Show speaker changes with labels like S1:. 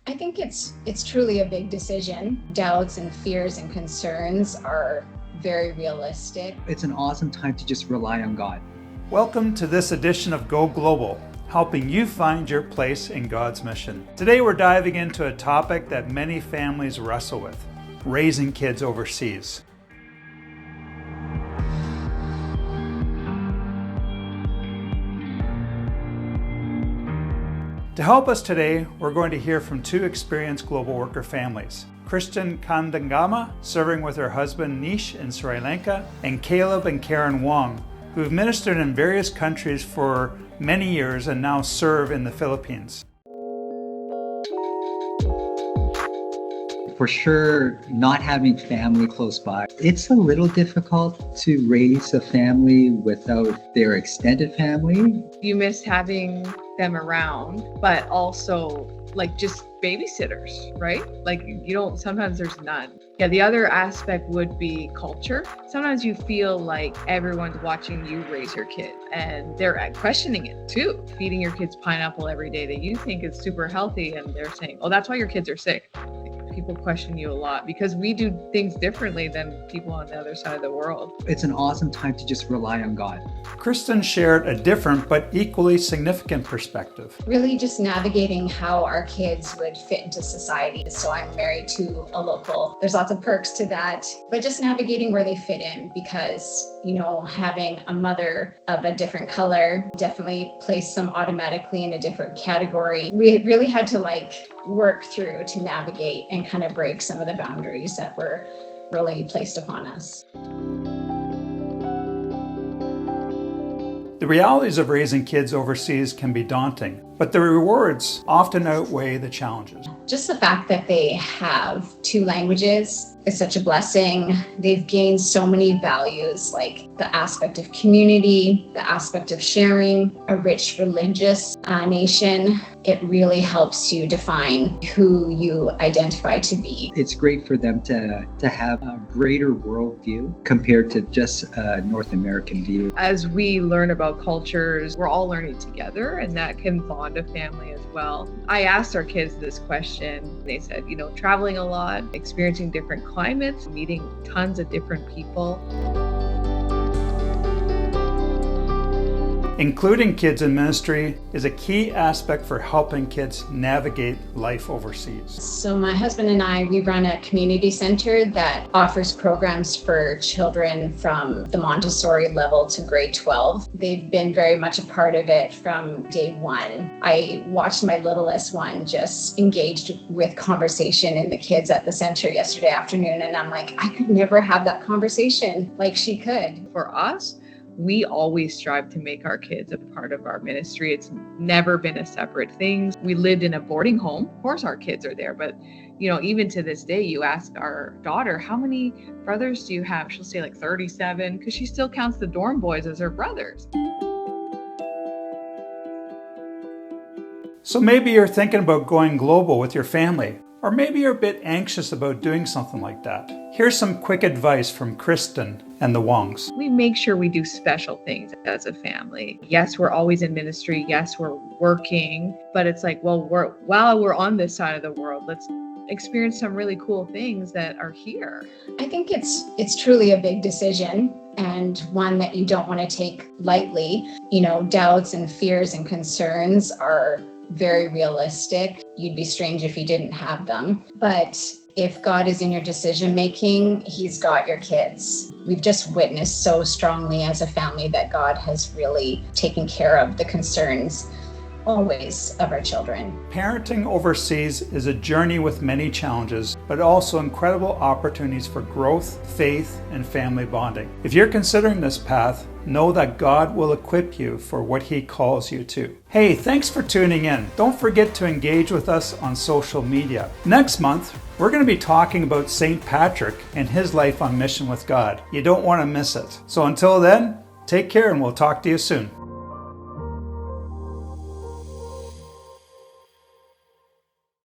S1: I think it's truly a big decision. Doubts and fears and concerns are very realistic.
S2: It's an awesome time to just rely on God.
S3: Welcome to this edition of Go Global, helping you find your place in God's mission. Today we're diving into a topic that many families wrestle with: raising kids overseas. To help us today, we're going to hear from two experienced global worker families: Kristin Kandangama, serving with her husband Nish in Sri Lanka, and Caleb and Karyn Wong, who have ministered in various countries for many years and now serve in the Philippines.
S2: For sure, not having family close by, it's a little difficult to raise a family without their extended family.
S4: You miss having them around, but also like just babysitters, right? Like sometimes there's none. Yeah, the other aspect would be culture. Sometimes you feel like everyone's watching you raise your kid and they're questioning it too. Feeding your kids pineapple every day that you think is super healthy, and they're saying, oh, that's why your kids are sick. People question you a lot because we do things differently than people on the other side of the world.
S2: It's an awesome time to just rely on God.
S3: Kristin shared a different but equally significant perspective.
S1: Really just navigating how our kids would fit into society. So I'm married to a local. There's lots of perks to that, but just navigating where they fit in, because, having a mother of a different color definitely placed them automatically in a different category. We really had to work through to navigate and kind of break some of the boundaries that were really placed upon us.
S3: The realities of raising kids overseas can be daunting, but the rewards often outweigh the challenges.
S1: Just the fact that they have two languages is such a blessing. They've gained so many values, like the aspect of community, the aspect of sharing, a rich religious nation. It really helps you define who you identify to be.
S2: It's great for them to have a greater worldview compared to just a North American view.
S4: As we learn about cultures, we're all learning together, and that can bond a family as well. I asked our kids this question. They said, traveling a lot, experiencing different climates, meeting tons of different people.
S3: Including kids in ministry is a key aspect for helping kids navigate life overseas.
S1: So my husband and I, we run a community center that offers programs for children from the Montessori level to grade 12. They've been very much a part of it from day one. I watched my littlest one just engaged with conversation in the kids at the center yesterday afternoon, and I'm like, I could never have that conversation like she could.
S4: For us, we always strive to make our kids a part of our ministry. It's never been a separate thing. We lived in a boarding home. Of course, our kids are there, but even to this day, you ask our daughter, how many brothers do you have? She'll say 37, because she still counts the dorm boys as her brothers.
S3: So maybe you're thinking about going global with your family, or maybe you're a bit anxious about doing something like that. Here's some quick advice from Kristin and the Wongs.
S4: We make sure we do special things as a family. Yes, we're always in ministry. Yes, we're working, but it's while we're on this side of the world, let's experience some really cool things that are here.
S1: I think it's truly a big decision, and one that you don't want to take lightly. Doubts and fears and concerns are very realistic. You'd be strange if you didn't have them. But if God is in your decision making, He's got your kids. We've just witnessed so strongly as a family that God has really taken care of the concerns always of our children.
S3: Parenting overseas is a journey with many challenges, but also incredible opportunities for growth, faith, and family bonding. If you're considering this path, know that God will equip you for what He calls you to. Hey, thanks for tuning in. Don't forget to engage with us on social media. Next month, we're going to be talking about St. Patrick and his life on mission with God. You don't want to miss it. So until then, take care, and we'll talk to you soon.